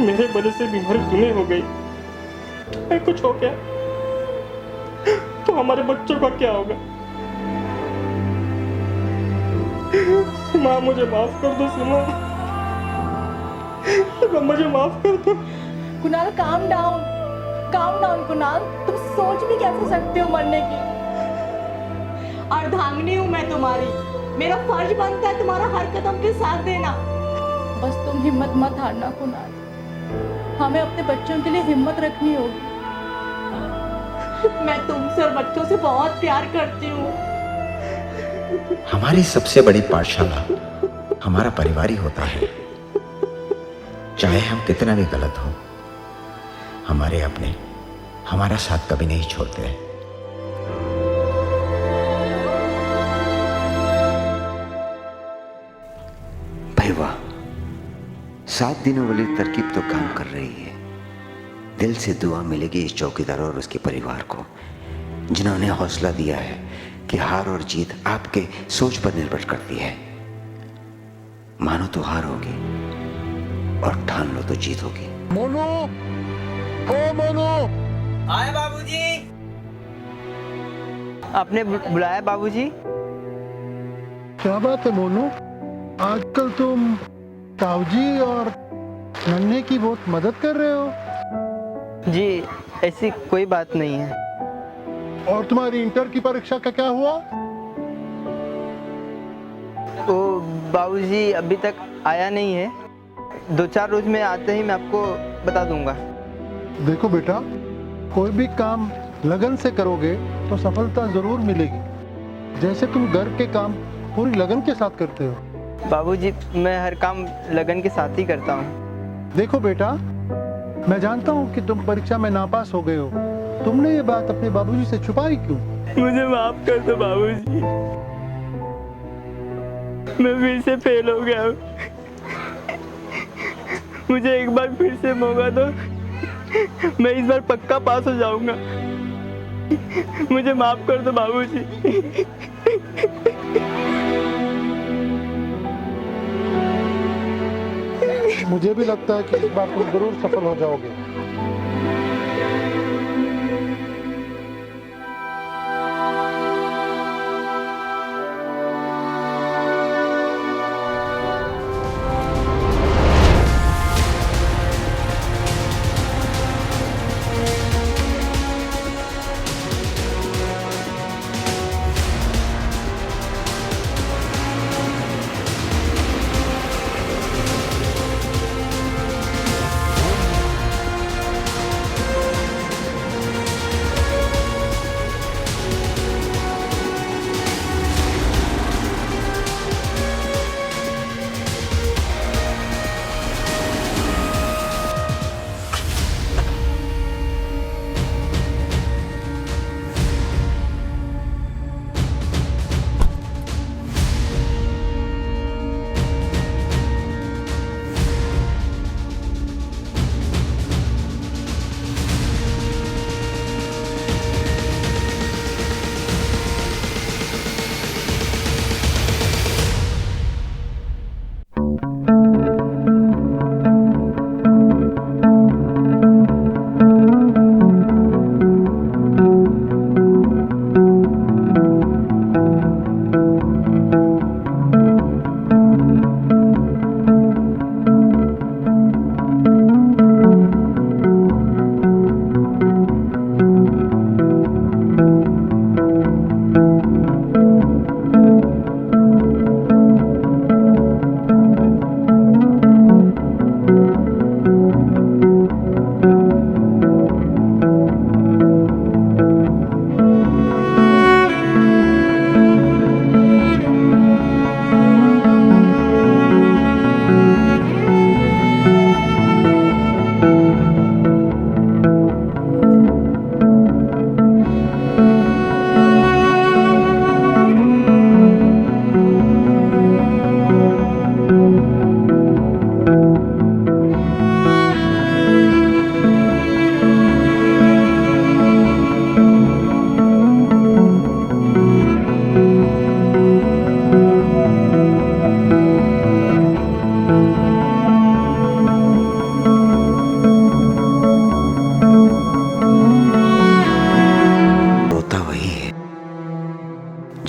मेरे वजह से बीमारी तुम्हें हो गई, तुम्हें कुछ हो गया तो हमारे बच्चों का क्या होगा। सीमा, मुझे माफ कर दो सीमा, मुझे माफ कर दो। कुणाल, काम डाउन कुणाल, तुम सोच भी कैसे सकते हो मरने की। अर्धांगिनी हूँ मैं तुम्हारी, मेरा फर्ज बनता है तुम्हारा हर कदम पे साथ देना। बस तुम हिम्मत मत हारना कुणाल, हमें अपने बच्चों के लिए हिम्मत रखनी होगी। मैं तुमसे और बच्चों से बहुत प्यार करती हूँ। हमारी सबसे बड़ी पाठशाला हमारा परिवार ही होता है। चाहे हम कितना भी गलत हो, हमारे अपने हमारा साथ कभी नहीं छोड़ते। भाई वाह, 7 दिनों वाली तरकीब तो काम कर रही है। दिल से दुआ मिलेगी इस चौकीदार और उसके परिवार को, जिन्होंने हौसला दिया है कि हार और जीत आपके सोच पर निर्भर करती है। मानो तो हार होगी और ठान लो तो जीत होगी। मोनू, ओ मोनू, आए बाबूजी। आपने बुलाया बाबूजी? क्या बात है मोनू, आजकल तुम ताऊजी और नन्हे की बहुत मदद कर रहे हो। जी, ऐसी कोई बात नहीं है। और तुम्हारी इंटर की परीक्षा का क्या हुआ? ओ बाबूजी, अभी तक आया नहीं है, 2-4 रोज में आते ही मैं आपको बता दूंगा। देखो बेटा, कोई भी काम लगन से करोगे तो सफलता जरूर मिलेगी, जैसे तुम घर के काम पूरी लगन के साथ करते हो। बाबूजी, मैं हर काम लगन के साथ ही करता हूँ। देखो बेटा, मैं जानता हूँ कि तुम परीक्षा में नापास हो गए हो, तुमने ये बात अपने बाबूजी से छुपाई क्यों? मुझे माफ कर दो बाबूजी, मैं फिर से फेल हो गया हूँ। मुझे एक बार फिर से मौका दो, मैं इस बार पक्का पास हो जाऊंगा। मुझे माफ कर दो बाबूजी। मुझे भी लगता है कि इस बार तुम जरूर सफल हो जाओगे।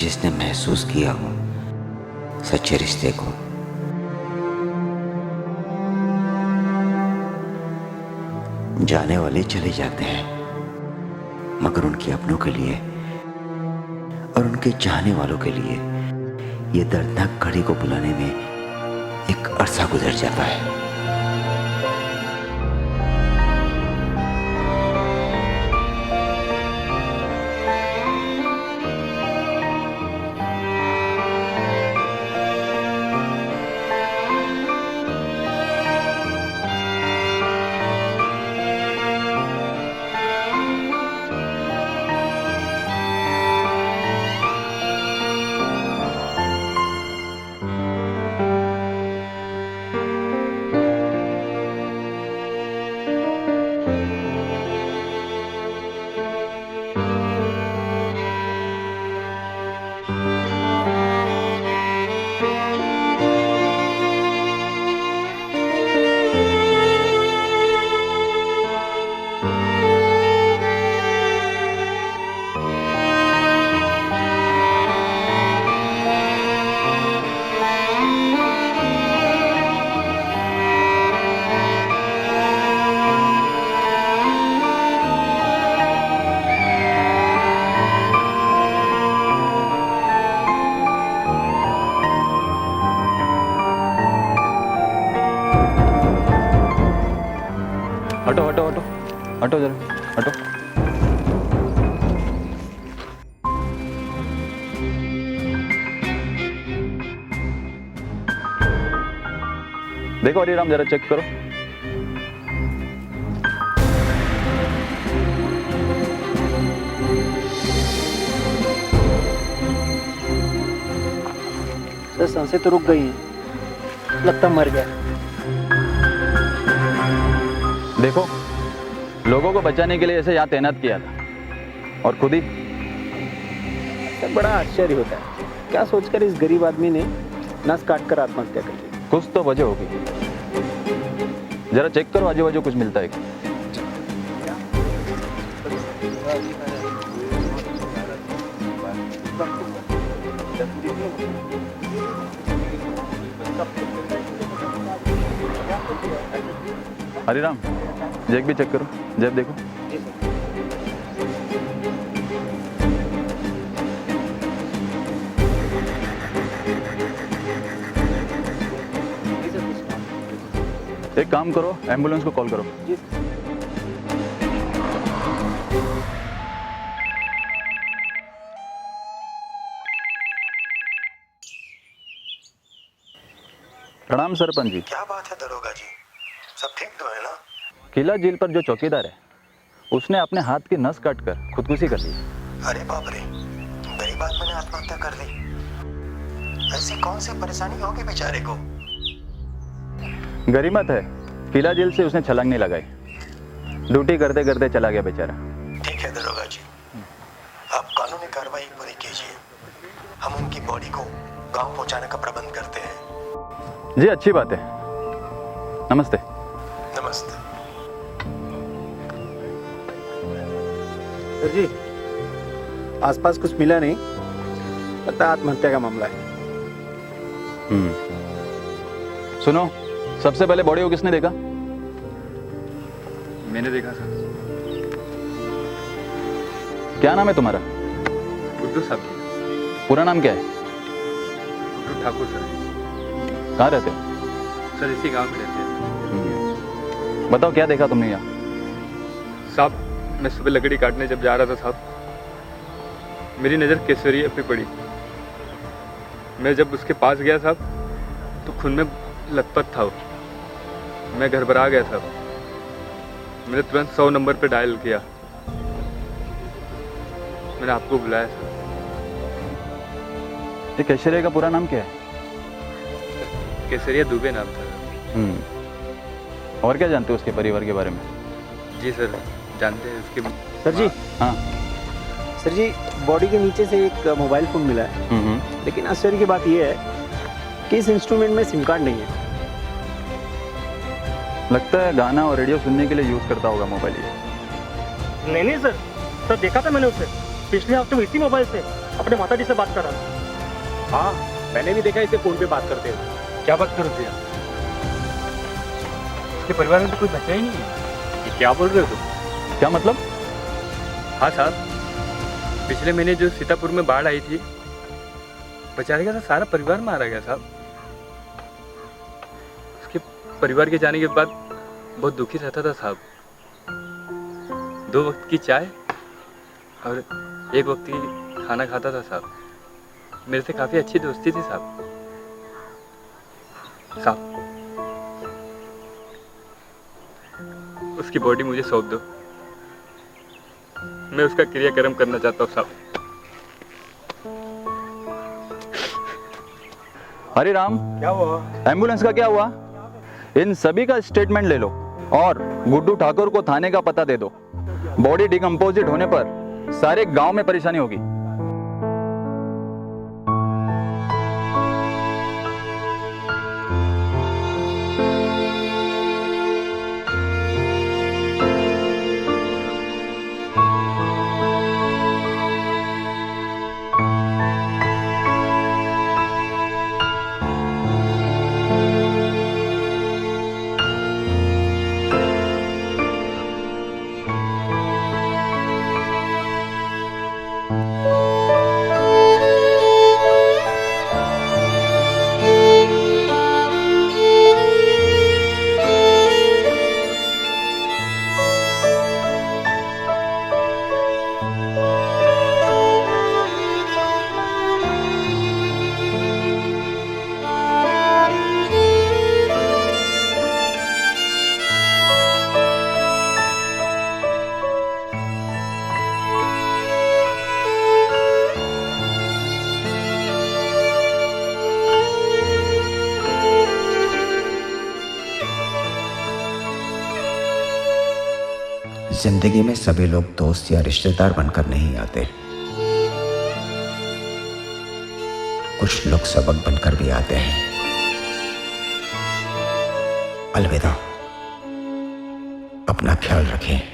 जिसने महसूस किया हो सच्चे रिश्ते को। जाने वाले चले जाते हैं, मगर उनके अपनों के लिए और उनके चाहने वालों के लिए ये दर्दनाक घड़ी को बुलाने में एक अरसा गुजर जाता है। हटो हटो हटो हटो जरा हटो। देखो हरिराम जरा चेक करो। सर सांसें तो रुक गई हैं, लगता मर गया। देखो लोगों को बचाने के लिए ऐसे यहाँ तैनात किया था और खुद ही। सर बड़ा आश्चर्य होता है, क्या सोचकर इस गरीब आदमी ने नस काट कर आत्महत्या कर ली। कुछ तो वजह होगी, जरा चेक करो आजू बाजू कुछ मिलता है क्या? हरिराम जैक भी चेक करो, जैब देखो। एक काम करो, एम्बुलेंस को कॉल करो। प्रणाम सरपंच जी। क्या बात है दरोगा जी, सब ठीक तो है ना? किला जेल पर जो चौकीदार है उसने अपने हाथ की नस काटकर खुदकुशी कर ली। अरे बाप रे, गरीब आदमी ने आत्महत्या कर ली। ऐसी कौन सी परेशानी होगी बेचारे को? गरीमत है, किला जेल से उसने छलांग नहीं लगाई, ड्यूटी करते करते चला गया बेचारा। ठीक है दरोगा जी, आप कानूनी कार्रवाई पूरी कीजिए, हम उनकी बॉडी को गांव पहुंचाने का प्रबंध करते हैं। जी अच्छी बात है, नमस्ते। नमस्ते। सर जी आसपास कुछ मिला नहीं, पता आत्महत्या का मामला है। सुनो, सबसे पहले बॉडी को किसने देखा? मैंने देखा सर। क्या नाम है तुम्हारा? गुड्डू साहब। पूरा नाम क्या है? गुड्डू ठाकुर सर। कहाँ रहते हो? सर इसी गांव में रहते हैं। बताओ क्या देखा तुमने यहाँ? साहब मैं सुबह लकड़ी काटने जब जा रहा था साहब, मेरी नज़र केसरिया पे पड़ी। मैं जब उसके पास गया साहब तो खून में लथपथ था वो। मैं घबरा गया साहब, मैंने तुरंत 100 नंबर पे डायल किया। मैंने आपको बुलाया साहब। ये केसरिया का पूरा नाम क्या है? केसरिया दुबे नाम था। और क्या जानते हो उसके परिवार के बारे में? जी सर जानते हैं उसके। सर जी हाँ सर जी, बॉडी के नीचे से एक मोबाइल फ़ोन मिला है, लेकिन आश्चर्य की बात यह है कि इस इंस्ट्रूमेंट में सिम कार्ड नहीं है। लगता है गाना और रेडियो सुनने के लिए यूज़ करता होगा मोबाइल ये। नहीं सर, देखा था मैंने उसे पिछले हफ्ते इसी मोबाइल से अपने माता जी से बात कर रहा था। हाँ, मैंने भी देखा इसे फोन पे बात करते हुए। क्या बात करो भैया? इसके परिवार में तो कोई बच्चा ही नहीं है। ये क्या बोल रहे हो तुम? क्या मतलब? हाँ साहब, पिछले महीने जो सीतापुर में बाढ़ आई थी, बेचारे का सारा परिवार मारा गया साहब। उसके परिवार के जाने के बाद बहुत दुखी रहता था साहब। 2 वक्त की चाय और 1 वक्त की खाना खाता था साहब। मेरे से काफ़ी अच्छी दोस्ती थी साहब। उसकी बॉडी मुझे सौंप दो, मैं उसका क्रियाक्रम करना चाहता हूँ साहब। हरे राम, क्या हुआ? एम्बुलेंस का क्या हुआ? इन सभी का स्टेटमेंट ले लो और गुड्डू ठाकुर को थाने का पता दे दो। बॉडी डिकम्पोजिट होने पर सारे गांव में परेशानी होगी। जिंदगी में सभी लोग दोस्त या रिश्तेदार बनकर नहीं आते, कुछ लोग सबक बनकर भी आते हैं। अलविदा, अपना ख्याल रखें।